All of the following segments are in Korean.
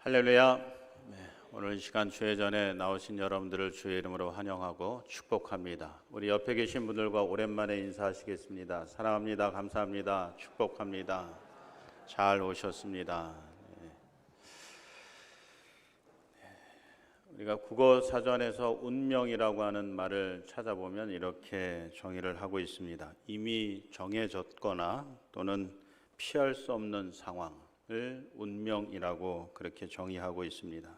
할렐루야. 오늘 이 시간 주회전에 나오신 여러분들을 주의 이름으로 환영하고 축복합니다. 우리 옆에 계신 분들과 오랜만에 인사하시겠습니다. 사랑합니다. 감사합니다. 축복합니다. 잘 오셨습니다. 우리가 국어 사전에서 운명이라고 하는 말을 찾아보면 이렇게 정의를 하고 있습니다. 이미 정해졌거나 또는 피할 수 없는 상황을 운명이라고 그렇게 정의하고 있습니다.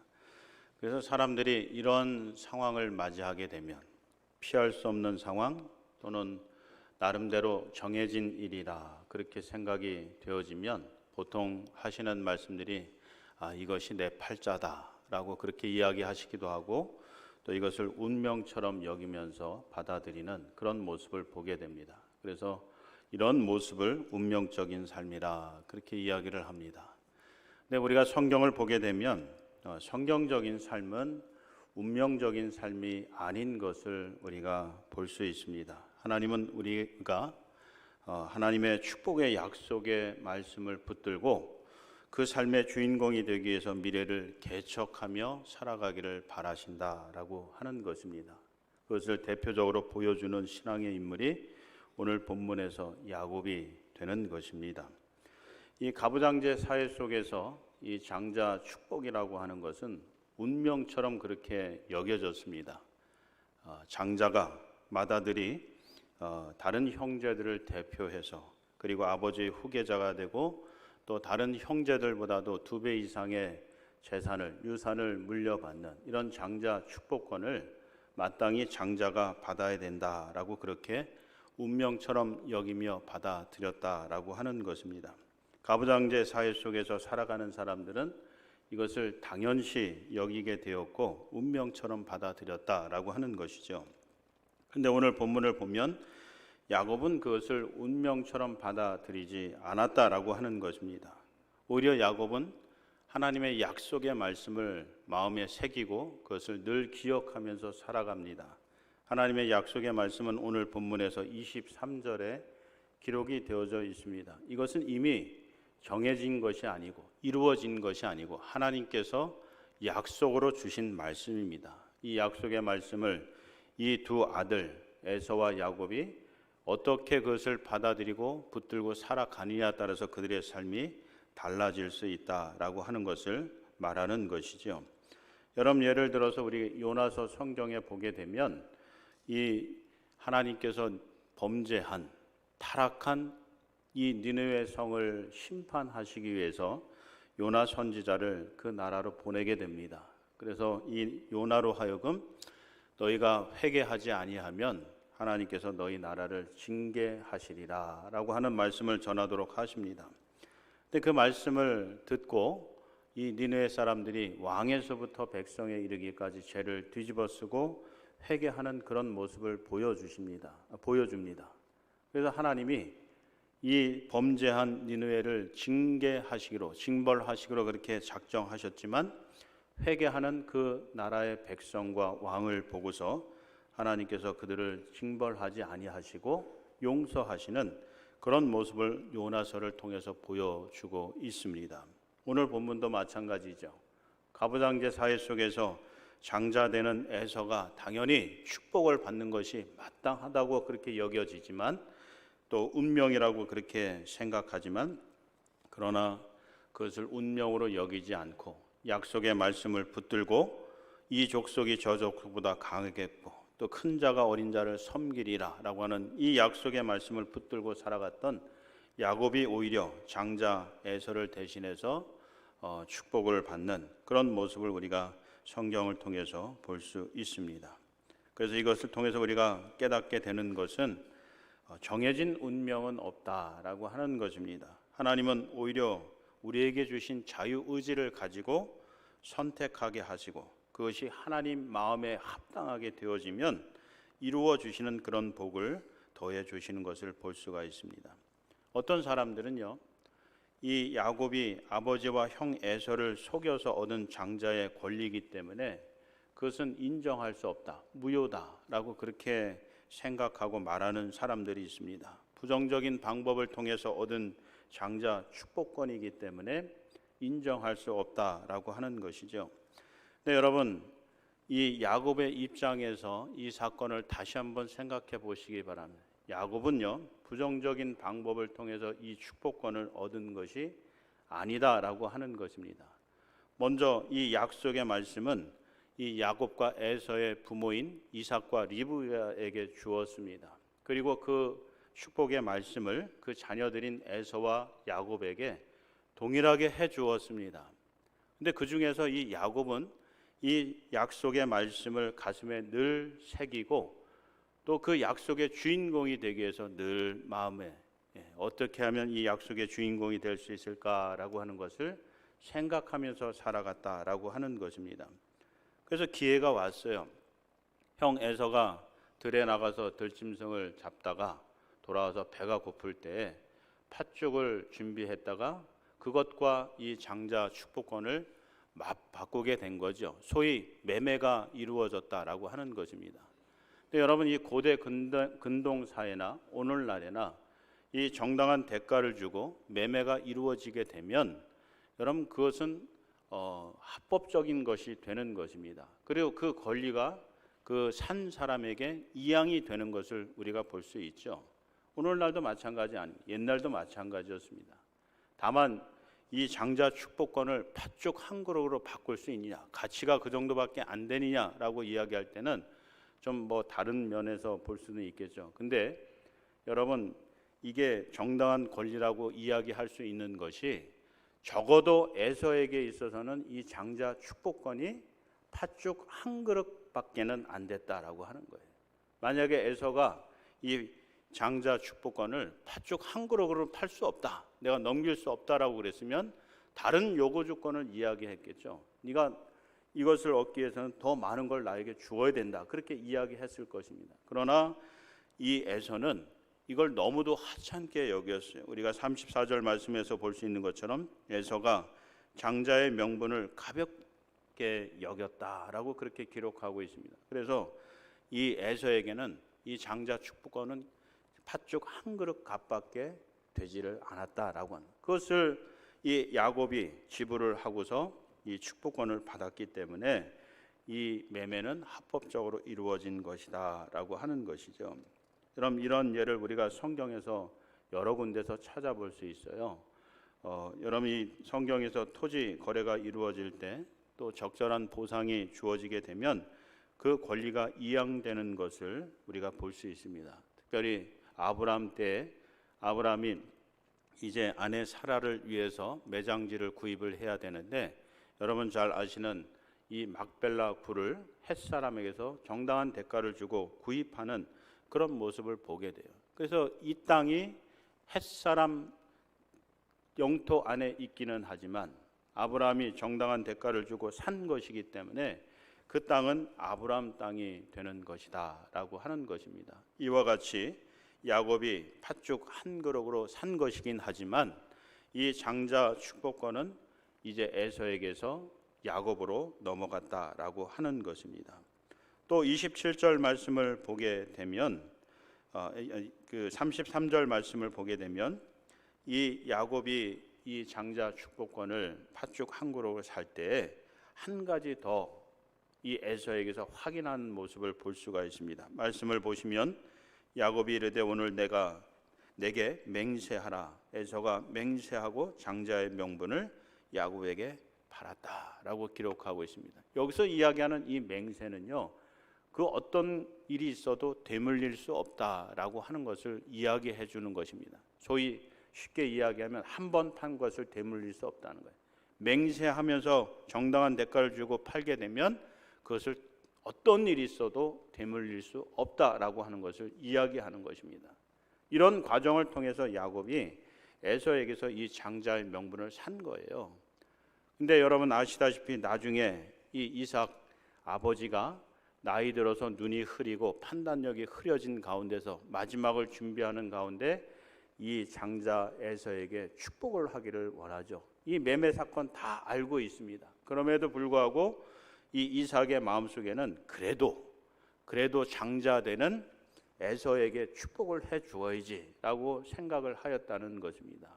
그래서 사람들이 이런 상황을 맞이하게 되면 피할 수 없는 상황 또는 나름대로 정해진 일이라 그렇게 생각이 되어지면 보통 하시는 말씀들이 이것이 내 팔자다라고 그렇게 이야기하시기도 하고 또 이것을 운명처럼 여기면서 받아들이는 그런 모습을 보게 됩니다. 그래서 이런 모습을 운명적인 삶이라 그렇게 이야기를 합니다. 근데 우리가 성경을 보게 되면 성경적인 삶은 운명적인 삶이 아닌 것을 우리가 볼 수 있습니다. 하나님은 우리가 하나님의 축복의 약속의 말씀을 붙들고 그 삶의 주인공이 되기 위해서 미래를 개척하며 살아가기를 바라신다라고 하는 것입니다. 그것을 대표적으로 보여주는 신앙의 인물이 오늘 본문에서 야곱이 되는 것입니다. 이 가부장제 사회 속에서 이 장자 축복이라고 하는 것은 운명처럼 그렇게 여겨졌습니다. 장자가 맏아들이 다른 형제들을 대표해서 그리고 아버지의 후계자가 되고 또 다른 형제들보다도 2배 이상의 재산을 유산을 물려받는 이런 장자 축복권을 마땅히 장자가 받아야 된다라고 그렇게 운명처럼 여기며 받아들였다라고 하는 것입니다. 가부장제 사회 속에서 살아가는 사람들은 이것을 당연시 여기게 되었고 운명처럼 받아들였다라고 하는 것이죠. 그런데 오늘 본문을 보면 야곱은 그것을 운명처럼 받아들이지 않았다라고 하는 것입니다. 오히려 야곱은 하나님의 약속의 말씀을 마음에 새기고 그것을 늘 기억하면서 살아갑니다. 하나님의 약속의 말씀은 오늘 본문에서 23절에 기록이 되어져 있습니다. 이것은 이미 정해진 것이 아니고 이루어진 것이 아니고 하나님께서 약속으로 주신 말씀입니다. 이 약속의 말씀을 이 두 아들 에서와 야곱이 어떻게 그것을 받아들이고 붙들고 살아가느냐에 따라서 그들의 삶이 달라질 수 있다라고 하는 것을 말하는 것이죠. 여러분 예를 들어서 우리 요나서 성경에 보게 되면 이 하나님께서 범죄한 타락한 이 니느웨 성을 심판하시기 위해서 요나 선지자를 그 나라로 보내게 됩니다. 그래서 이 요나로 하여금 너희가 회개하지 아니하면 하나님께서 너희 나라를 징계하시리라 라고 하는 말씀을 전하도록 하십니다. 근데 그 말씀을 듣고 이 니느웨 사람들이 왕에서부터 백성에 이르기까지 죄를 뒤집어쓰고 회개하는 그런 모습을 보여줍니다. 그래서 하나님이 이 범죄한 니느웨를 징벌하시기로 그렇게 작정하셨지만 회개하는 그 나라의 백성과 왕을 보고서 하나님께서 그들을 징벌하지 아니하시고 용서하시는 그런 모습을 요나서를 통해서 보여주고 있습니다. 오늘 본문도 마찬가지죠. 가부장제 사회 속에서 장자되는 에서가 당연히 축복을 받는 것이 마땅하다고 그렇게 여겨지지만 또 운명이라고 그렇게 생각하지만 그러나 그것을 운명으로 여기지 않고 약속의 말씀을 붙들고 이 족속이 저 족속보다 강하겠고 또 큰 자가 어린 자를 섬기리라 라고 하는 이 약속의 말씀을 붙들고 살아갔던 야곱이 오히려 장자 에서를 대신해서 축복을 받는 그런 모습을 우리가 성경을 통해서 볼 수 있습니다. 그래서 이것을 통해서 우리가 깨닫게 되는 것은 정해진 운명은 없다라고 하는 것입니다. 하나님은 오히려 우리에게 주신 자유의지를 가지고 선택하게 하시고 그것이 하나님 마음에 합당하게 되어지면 이루어 주시는 그런 복을 더해 주시는 것을 볼 수가 있습니다. 어떤 사람들은요, 이 야곱이 아버지와 형 에서를 속여서 얻은 장자의 권리이기 때문에 그것은 인정할 수 없다, 무효다라고 그렇게 생각하고 말하는 사람들이 있습니다. 부정적인 방법을 통해서 얻은 장자 축복권이기 때문에 인정할 수 없다라고 하는 것이죠. 네, 여러분, 이 야곱의 입장에서 이 사건을 다시 한번 생각해 보시기 바랍니다. 야곱은요, 부정적인 방법을 통해서 이 축복권을 얻은 것이 아니다라고 하는 것입니다. 먼저 이 약속의 말씀은 이 야곱과 에서의 부모인 이삭과 리브가에게 주었습니다. 그리고 그 축복의 말씀을 그 자녀들인 에서와 야곱에게 동일하게 해 주었습니다. 근데 그 중에서 이 야곱은 이 약속의 말씀을 가슴에 늘 새기고 또 그 약속의 주인공이 되기 위해서 늘 마음에 어떻게 하면 이 약속의 주인공이 될 수 있을까라고 하는 것을 생각하면서 살아갔다라고 하는 것입니다. 그래서 기회가 왔어요. 형 에서가 들에 나가서 들짐승을 잡다가 돌아와서 배가 고플 때에 팥죽을 준비했다가 그것과 이 장자 축복권을 바꾸게 된 거죠. 소위 매매가 이루어졌다라고 하는 것입니다. 근데 여러분, 이 고대 근동 사회나 오늘날에나 이 정당한 대가를 주고 매매가 이루어지게 되면 여러분 그것은 합법적인 것이 되는 것입니다. 그리고 그 권리가 그 산 사람에게 이양이 되는 것을 우리가 볼 수 있죠. 오늘날도 마찬가지 아닙니다. 옛날도 마찬가지였습니다. 다만 이 장자 축복권을 팥죽 한 그릇으로 바꿀 수 있느냐, 가치가 그 정도밖에 안 되느냐라고 이야기할 때는 좀 뭐 다른 면에서 볼 수는 있겠죠. 근데 여러분, 이게 정당한 권리라고 이야기할 수 있는 것이 적어도 에서에게 있어서는 이 장자 축복권이 팥죽 한 그릇밖에는 안 됐다라고 하는 거예요. 만약에 에서가 이 장자 축복권을 팥죽 한 그릇으로 팔 수 없다, 내가 넘길 수 없다라고 그랬으면 다른 요구 조건을 이야기했겠죠. 네가 이것을 얻기 위해서는 더 많은 걸 나에게 주어야 된다, 그렇게 이야기했을 것입니다. 그러나 이 에서는 이걸 너무도 하찮게 여겼어요. 우리가 34절 말씀에서 볼 수 있는 것처럼 에서가 장자의 명분을 가볍게 여겼다라고 그렇게 기록하고 있습니다. 그래서 이 에서에게는 이 장자 축복권은 팥죽 한 그릇 값밖에 되지를 않았다라고 하는, 그것을 이 야곱이 지불을 하고서 이 축복권을 받았기 때문에 이 매매는 합법적으로 이루어진 것이다라고 하는 것이죠. 그럼 이런 예를 우리가 성경에서 여러 군데서 찾아볼 수 있어요. 여러분이 성경에서 토지 거래가 이루어질 때 또 적절한 보상이 주어지게 되면 그 권리가 이양되는 것을 우리가 볼 수 있습니다. 특별히 아브람 때 아브람이 이제 아내 사라를 위해서 매장지를 구입을 해야 되는데, 여러분 잘 아시는 이 막벨라 굴을 햇사람에게서 정당한 대가를 주고 구입하는 그런 모습을 보게 돼요. 그래서 이 땅이 햇사람 영토 안에 있기는 하지만 아브라함이 정당한 대가를 주고 산 것이기 때문에 그 땅은 아브라함 땅이 되는 것이다 라고 하는 것입니다. 이와 같이 야곱이 팥죽 한 그릇으로 산 것이긴 하지만 이 장자 축복권은 이제 에서에게서 야곱으로 넘어갔다라고 하는 것입니다. 또 27절 말씀을 보게 되면 그 33절 말씀을 보게 되면 이 야곱이 이 장자 축복권을 팥죽 한 그릇을 살 때 한 가지 더 이 에서에게서 확인하는 모습을 볼 수가 있습니다. 말씀을 보시면 야곱이 이르되 오늘 내게 맹세하라. 에서가 맹세하고 장자의 명분을 야곱에게 팔았다라고 기록하고 있습니다. 여기서 이야기하는 이 맹세는요, 그 어떤 일이 있어도 되물릴 수 없다라고 하는 것을 이야기해 주는 것입니다. 소위 쉽게 이야기하면 한 번 판 것을 되물릴 수 없다는 거예요. 맹세하면서 정당한 대가를 주고 팔게 되면 그것을 어떤 일이 있어도 되물릴 수 없다라고 하는 것을 이야기하는 것입니다. 이런 과정을 통해서 야곱이 에서에게서 이 장자의 명분을 산 거예요. 근데 여러분 아시다시피 나중에 이 이삭 아버지가 나이 들어서 눈이 흐리고 판단력이 흐려진 가운데서 마지막을 준비하는 가운데 이 장자 에서에게 축복을 하기를 원하죠. 이 매매 사건 다 알고 있습니다. 그럼에도 불구하고 이 이삭의 마음속에는 그래도 장자 되는 에서에게 축복을 해 주어야지 라고 생각을 하였다는 것입니다.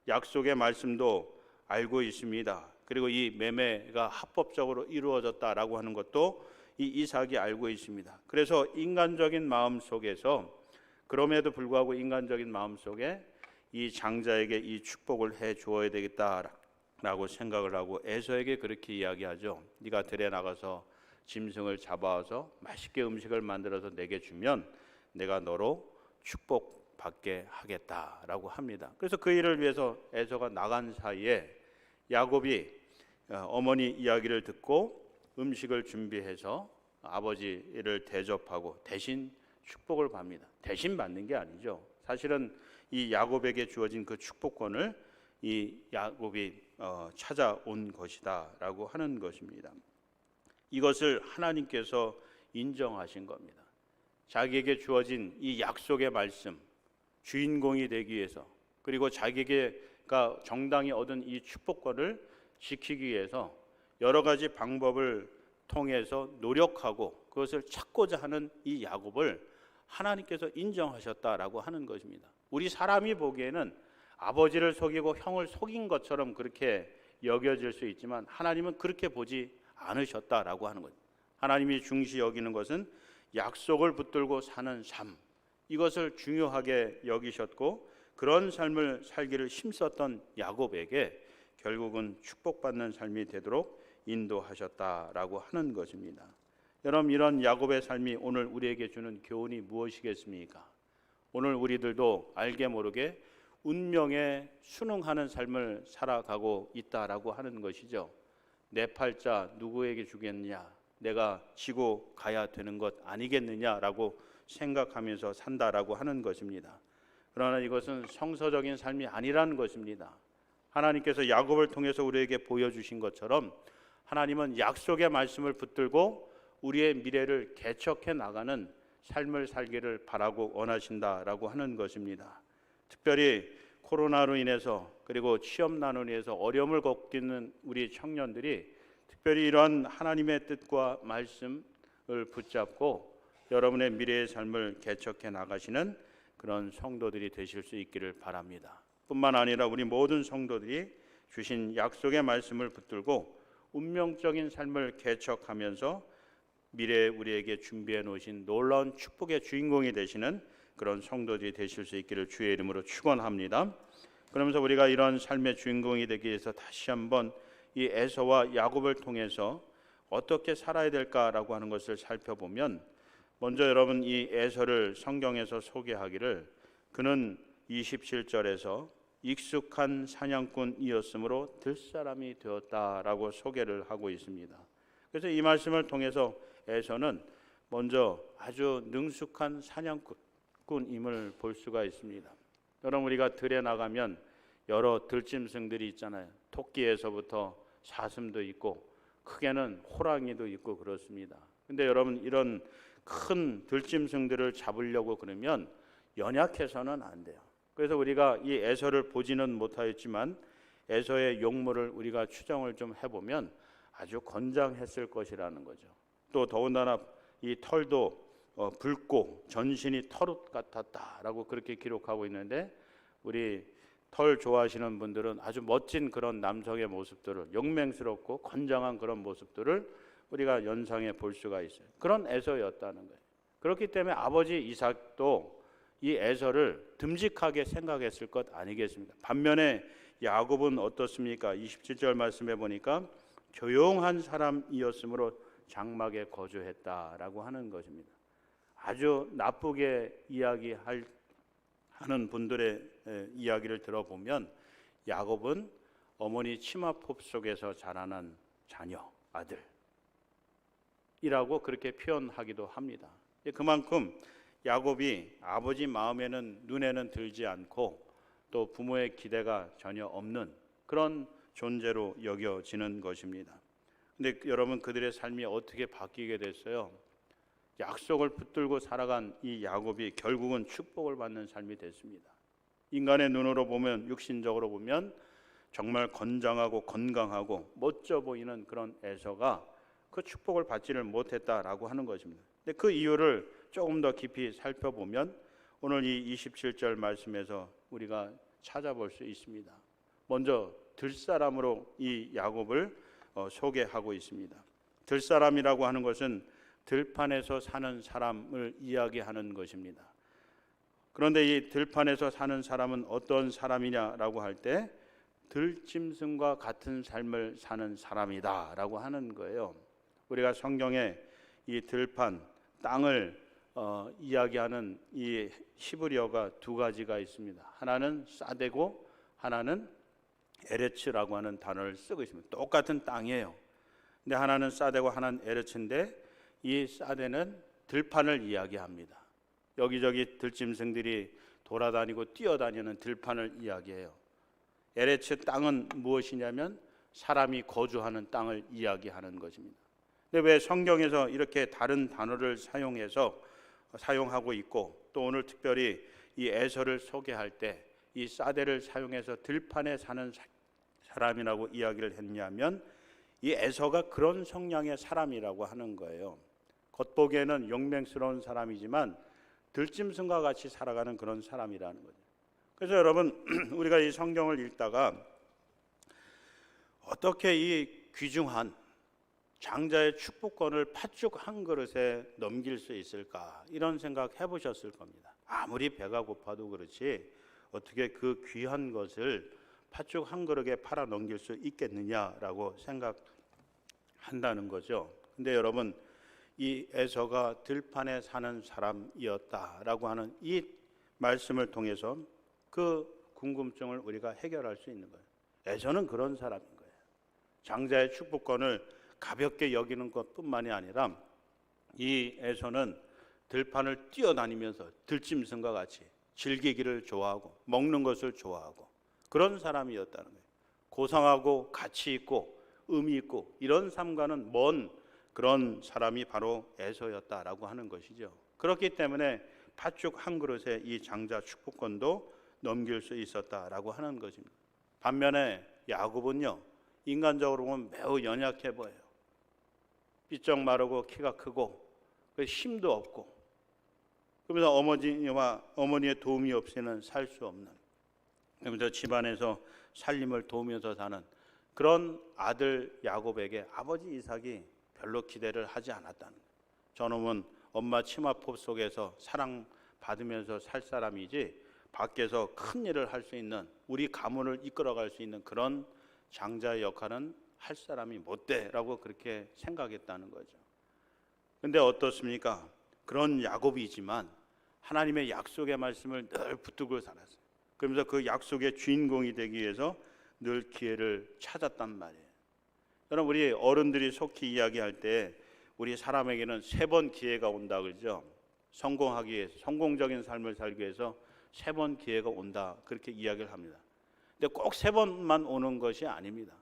약속의 말씀도 알고 있습니다. 그리고 이 매매가 합법적으로 이루어졌다라고 하는 것도 이 이삭이 알고 있습니다. 그래서 인간적인 마음 속에서, 그럼에도 불구하고 인간적인 마음 속에 이 장자에게 이 축복을 해 주어야 되겠다라고 생각을 하고 에서에게 그렇게 이야기하죠. 네가 들에 나가서 짐승을 잡아와서 맛있게 음식을 만들어서 내게 주면 내가 너로 축복받게 하겠다라고 합니다. 그래서 그 일을 위해서 에서가 나간 사이에 야곱이 어머니 이야기를 듣고 음식을 준비해서 아버지를 대접하고 대신 축복을 받습니다. 대신 받는 게 아니죠. 사실은 이 야곱에게 주어진 그 축복권을 이 야곱이 찾아온 것이다라고 하는 것입니다. 이것을 하나님께서 인정하신 겁니다. 자기에게 주어진 이 약속의 말씀, 주인공이 되기 위해서, 그리고 자기가 정당히 얻은 이 축복권을 지키기 위해서 여러 가지 방법을 통해서 노력하고 그것을 찾고자 하는 이 야곱을 하나님께서 인정하셨다라고 하는 것입니다. 우리 사람이 보기에는 아버지를 속이고 형을 속인 것처럼 그렇게 여겨질 수 있지만 하나님은 그렇게 보지 않으셨다라고 하는 거죠. 하나님이 중시 여기는 것은 약속을 붙들고 사는 삶, 이것을 중요하게 여기셨고 그런 삶을 살기를 힘썼던 야곱에게 결국은 축복받는 삶이 되도록 인도하셨다라고 하는 것입니다. 여러분, 이런 야곱의 삶이 오늘 우리에게 주는 교훈이 무엇이겠습니까? 오늘 우리들도 알게 모르게 운명에 순응하는 삶을 살아가고 있다라고 하는 것이죠. 내 팔자 누구에게 주겠느냐, 내가 지고 가야 되는 것 아니겠느냐라고 생각하면서 산다라고 하는 것입니다. 그러나 이것은 성서적인 삶이 아니라는 것입니다. 하나님께서 야곱을 통해서 우리에게 보여주신 것처럼 하나님은 약속의 말씀을 붙들고 우리의 미래를 개척해 나가는 삶을 살기를 바라고 원하신다라고 하는 것입니다. 특별히 코로나로 인해서 그리고 취업난으로 인해서 어려움을 겪는 우리 청년들이 특별히 이러한 하나님의 뜻과 말씀을 붙잡고 여러분의 미래의 삶을 개척해 나가시는 그런 성도들이 되실 수 있기를 바랍니다. 뿐만 아니라 우리 모든 성도들이 주신 약속의 말씀을 붙들고 운명적인 삶을 개척하면서 미래에 우리에게 준비해 놓으신 놀라운 축복의 주인공이 되시는 그런 성도들이 되실 수 있기를 주의 이름으로 축원합니다. 그러면서 우리가 이런 삶의 주인공이 되기 위해서 다시 한번 이 에서와 야곱을 통해서 어떻게 살아야 될까라고 하는 것을 살펴보면, 먼저 여러분 이 에서를 성경에서 소개하기를 그는 27절에서 익숙한 사냥꾼이었으므로 들사람이 되었다라고 소개를 하고 있습니다. 그래서 이 말씀을 통해서 에서는 먼저 아주 능숙한 사냥꾼임을 볼 수가 있습니다. 여러분, 우리가 들에 나가면 여러 들짐승들이 있잖아요. 토끼에서부터 사슴도 있고 크게는 호랑이도 있고 그렇습니다. 근데 여러분, 이런 큰 들짐승들을 잡으려고 그러면 연약해서는 안 돼요. 그래서 우리가 이 에서를 보지는 못하였지만 에서의 용모를 우리가 추정을 좀 해보면 아주 건장했을 것이라는 거죠. 또 더군다나 이 털도 붉고 전신이 털옷 같았다라고 그렇게 기록하고 있는데, 우리 털 좋아하시는 분들은 아주 멋진 그런 남성의 모습들을, 용맹스럽고 건장한 그런 모습들을 우리가 연상해 볼 수가 있어요. 그런 에서였다는 거예요. 그렇기 때문에 아버지 이삭도 이 에서를 듬직하게 생각했을 것 아니겠습니까? 반면에 야곱은 어떻습니까? 27절 말씀해 보니까 조용한 사람이었으므로 장막에 거주했다라고 하는 것입니다. 아주 나쁘게 이야기하는 분들의 이야기를 들어보면 야곱은 어머니 치마폭 속에서 자라난 자녀, 아들이라고 그렇게 표현하기도 합니다. 그만큼 야곱이 아버지 마음에는, 눈에는 들지 않고 또 부모의 기대가 전혀 없는 그런 존재로 여겨지는 것입니다. 근데 여러분, 그들의 삶이 어떻게 바뀌게 됐어요? 약속을 붙들고 살아간 이 야곱이 결국은 축복을 받는 삶이 됐습니다. 인간의 눈으로 보면, 육신적으로 보면 정말 건장하고 건강하고 멋져 보이는 그런 에서가 그 축복을 받지를 못했다라고 하는 것입니다. 근데 그 이유를 조금 더 깊이 살펴보면 오늘 이 27절 말씀에서 우리가 찾아볼 수 있습니다. 먼저 들사람으로 이 야곱을 소개하고 있습니다. 들사람이라고 하는 것은 들판에서 사는 사람을 이야기하는 것입니다. 그런데 이 들판에서 사는 사람은 어떤 사람이냐라고 할 때 들짐승과 같은 삶을 사는 사람이다라고 하는 거예요. 우리가 성경에 이 들판, 땅을 이야기하는 이 히브리어가 두 가지가 있습니다. 하나는 사데고 하나는 에레츠라고 하는 단어를 쓰고 있습니다. 똑같은 땅이에요. 근데 하나는 사데고 하나는 에레츠인데 이 사데는 들판을 이야기합니다. 여기저기 들짐승들이 돌아다니고 뛰어다니는 들판을 이야기해요. 에레츠 땅은 무엇이냐면 사람이 거주하는 땅을 이야기하는 것입니다. 근데 왜 성경에서 이렇게 다른 단어를 사용하고 있고 또 오늘 특별히 이 에서를 소개할 때 이 사데를 사용해서 들판에 사는 사람이라고 이야기를 했냐면 이 에서가 그런 성향의 사람이라고 하는 거예요. 겉보기에는 용맹스러운 사람이지만 들짐승과 같이 살아가는 그런 사람이라는 거죠. 그래서 여러분 우리가 이 성경을 읽다가 어떻게 이 귀중한 장자의 축복권을 팥죽 한 그릇에 넘길 수 있을까 이런 생각 해보셨을 겁니다. 아무리 배가 고파도 그렇지 어떻게 그 귀한 것을 팥죽 한 그릇에 팔아 넘길 수 있겠느냐라고 생각한다는 거죠. 근데 여러분 이 에서가 들판에 사는 사람이었다라고 하는 이 말씀을 통해서 그 궁금증을 우리가 해결할 수 있는 거예요. 에서는 그런 사람인 거예요. 장자의 축복권을 가볍게 여기는 것뿐만이 아니라 이 에서는 들판을 뛰어다니면서 들짐승과 같이 즐기기를 좋아하고 먹는 것을 좋아하고 그런 사람이었다는 거예요. 고상하고 가치 있고 의미 있고 이런 삶과는 먼 그런 사람이 바로 에서였다라고 하는 것이죠. 그렇기 때문에 팥죽 한 그릇에 이 장자 축복권도 넘길 수 있었다라고 하는 것입니다. 반면에 야곱은요, 인간적으로 보면 매우 연약해 보여요. 삐쩍 마르고 키가 크고 힘도 없고 그러면서 어머니의 도움이 없이는 살 수 없는, 그러면서 집안에서 살림을 도우면서 사는 그런 아들 야곱에게 아버지 이삭이 별로 기대를 하지 않았다는 거예요. 저놈은 엄마 치마폭 속에서 사랑받으면서 살 사람이지 밖에서 큰 일을 할 수 있는, 우리 가문을 이끌어갈 수 있는 그런 장자의 역할은 할 사람이 못 돼라고 그렇게 생각했다는 거죠. 근데 어떻습니까? 그런 야곱이지만 하나님의 약속의 말씀을 늘 붙들고 살았어요. 그러면서 그 약속의 주인공이 되기 위해서 늘 기회를 찾았단 말이에요. 여러분, 우리 어른들이 속히 이야기할 때 우리 사람에게는 3번 기회가 온다 그러죠. 성공하기 위해서, 성공적인 삶을 살기 위해서 3번 기회가 온다 그렇게 이야기를 합니다. 근데 꼭 3번만 오는 것이 아닙니다.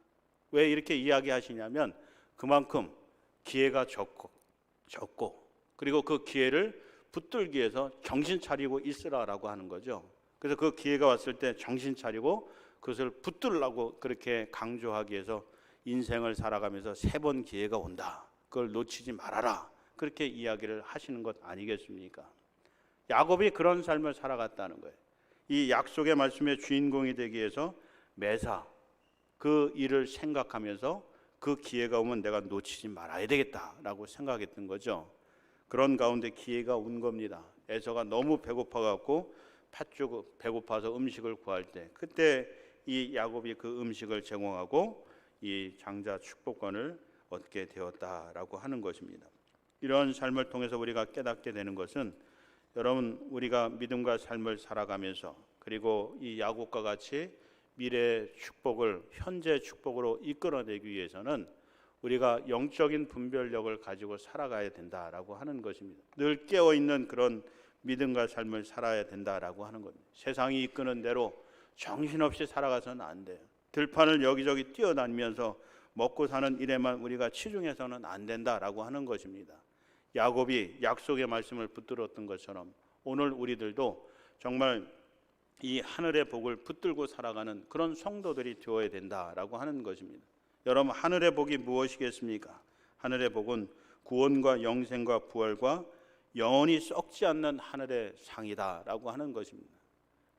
왜 이렇게 이야기하시냐면 그만큼 기회가 적고 그리고 그 기회를 붙들기 위해서 정신 차리고 있으라라고 하는 거죠. 그래서 그 기회가 왔을 때 정신 차리고 그것을 붙들라고 그렇게 강조하기 위해서 인생을 살아가면서 3번 기회가 온다. 그걸 놓치지 말아라. 그렇게 이야기를 하시는 것 아니겠습니까? 야곱이 그런 삶을 살아갔다는 거예요. 이 약속의 말씀의 주인공이 되기 위해서 매사 그 일을 생각하면서 그 기회가 오면 내가 놓치지 말아야 되겠다라고 생각했던 거죠. 그런 가운데 기회가 온 겁니다. 에서가 너무 배고파갖고 팥죽 배고파서 음식을 구할 때, 그때 이 야곱이 그 음식을 제공하고 이 장자 축복권을 얻게 되었다라고 하는 것입니다. 이런 삶을 통해서 우리가 깨닫게 되는 것은, 여러분, 우리가 믿음과 삶을 살아가면서 그리고 이 야곱과 같이 미래의 축복을 현재 축복으로 이끌어내기 위해서는 우리가 영적인 분별력을 가지고 살아가야 된다라고 하는 것입니다. 늘 깨어있는 그런 믿음과 삶을 살아야 된다라고 하는 겁니다. 세상이 이끄는 대로 정신없이 살아가서는 안 돼요. 들판을 여기저기 뛰어다니면서 먹고 사는 일에만 우리가 치중해서는 안 된다라고 하는 것입니다. 야곱이 약속의 말씀을 붙들었던 것처럼 오늘 우리들도 정말 이 하늘의 복을 붙들고 살아가는 그런 성도들이 되어야 된다라고 하는 것입니다. 여러분, 하늘의 복이 무엇이겠습니까? 하늘의 복은 구원과 영생과 부활과 영원히 썩지 않는 하늘의 상이다라고 하는 것입니다.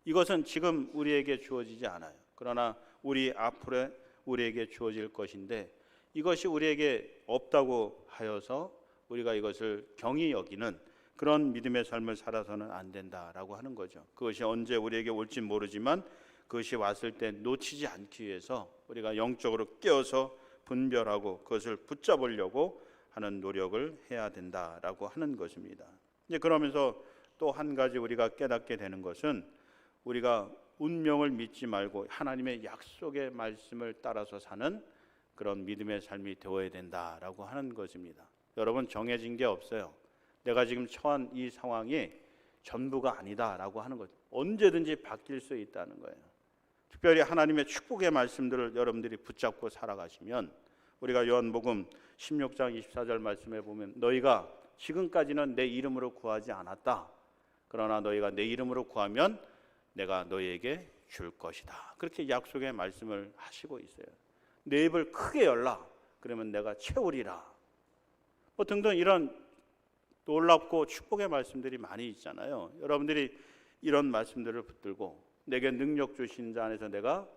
이것은 지금 우리에게 주어지지 않아요. 그러나 우리 앞으로 우리에게 주어질 것인데 이것이 우리에게 없다고 하여서 우리가 이것을 경히 여기는 그런 믿음의 삶을 살아서는 안 된다라고 하는 거죠. 그것이 언제 우리에게 올지 모르지만 그것이 왔을 때 놓치지 않기 위해서 우리가 영적으로 깨어서 분별하고 그것을 붙잡으려고 하는 노력을 해야 된다라고 하는 것입니다. 이제 그러면서 또 한 가지 우리가 깨닫게 되는 것은 우리가 운명을 믿지 말고 하나님의 약속의 말씀을 따라서 사는 그런 믿음의 삶이 되어야 된다라고 하는 것입니다. 여러분, 정해진 게 없어요. 내가 지금 처한 이 상황이 전부가 아니다라고 하는 것. 언제든지 바뀔 수 있다는 거예요. 특별히 하나님의 축복의 말씀들을 여러분들이 붙잡고 살아가시면 우리가 요한복음 16장 24절 말씀에 보면 너희가 지금까지는 내 이름으로 구하지 않았다. 그러나 너희가 내 이름으로 구하면 내가 너희에게 줄 것이다. 그렇게 약속의 말씀을 하시고 있어요. 내 입을 크게 열라. 그러면 내가 채우리라. 뭐 등등 이런 놀랍고 축복의 말씀들이 많이 있잖아요. 여러분들이 이런 말씀들을 붙들고 내게 능력 주신 자 안에서 내가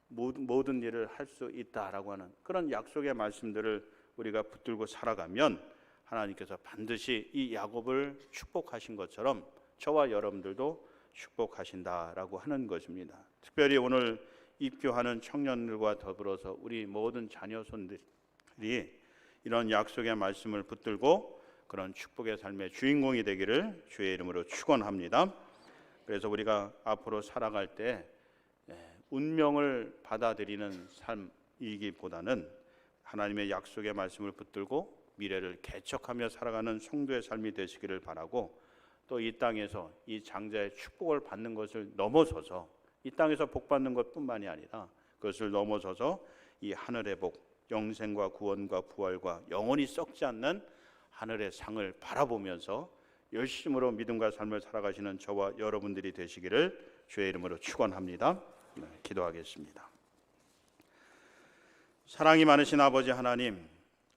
모든 일을 할 수 있다라고 하는 그런 약속의 말씀들을 우리가 붙들고 살아가면 하나님께서 반드시 이 야곱을 축복하신 것처럼 저와 여러분들도 축복하신다라고 하는 것입니다. 특별히 오늘 입교하는 청년들과 더불어서 우리 모든 자녀손들이 이런 약속의 말씀을 붙들고 그런 축복의 삶의 주인공이 되기를 주의 이름으로 축원합니다. 그래서 우리가 앞으로 살아갈 때 운명을 받아들이는 삶이기보다는 하나님의 약속의 말씀을 붙들고 미래를 개척하며 살아가는 성도의 삶이 되시기를 바라고, 또 이 땅에서 이 장자의 축복을 받는 것을 넘어서서 이 땅에서 복 받는 것뿐만이 아니라 그것을 넘어서서 이 하늘의 복, 영생과 구원과 부활과 영원히 썩지 않는 하늘의 상을 바라보면서 열심으로 믿음과 삶을 살아가시는 저와 여러분들이 되시기를 주의 이름으로 축원합니다. 기도하겠습니다. 사랑이 많으신 아버지 하나님,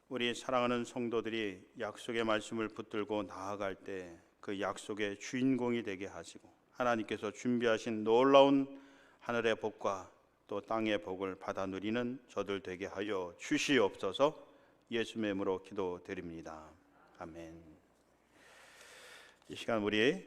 우리 사랑하는 성도들이 약속의 말씀을 붙들고 나아갈 때 그 약속의 주인공이 되게 하시고 하나님께서 준비하신 놀라운 하늘의 복과 또 땅의 복을 받아 누리는 저들 되게 하여 주시옵소서. 예수님의 이름으로 기도드립니다. 아멘. 이 시간 우리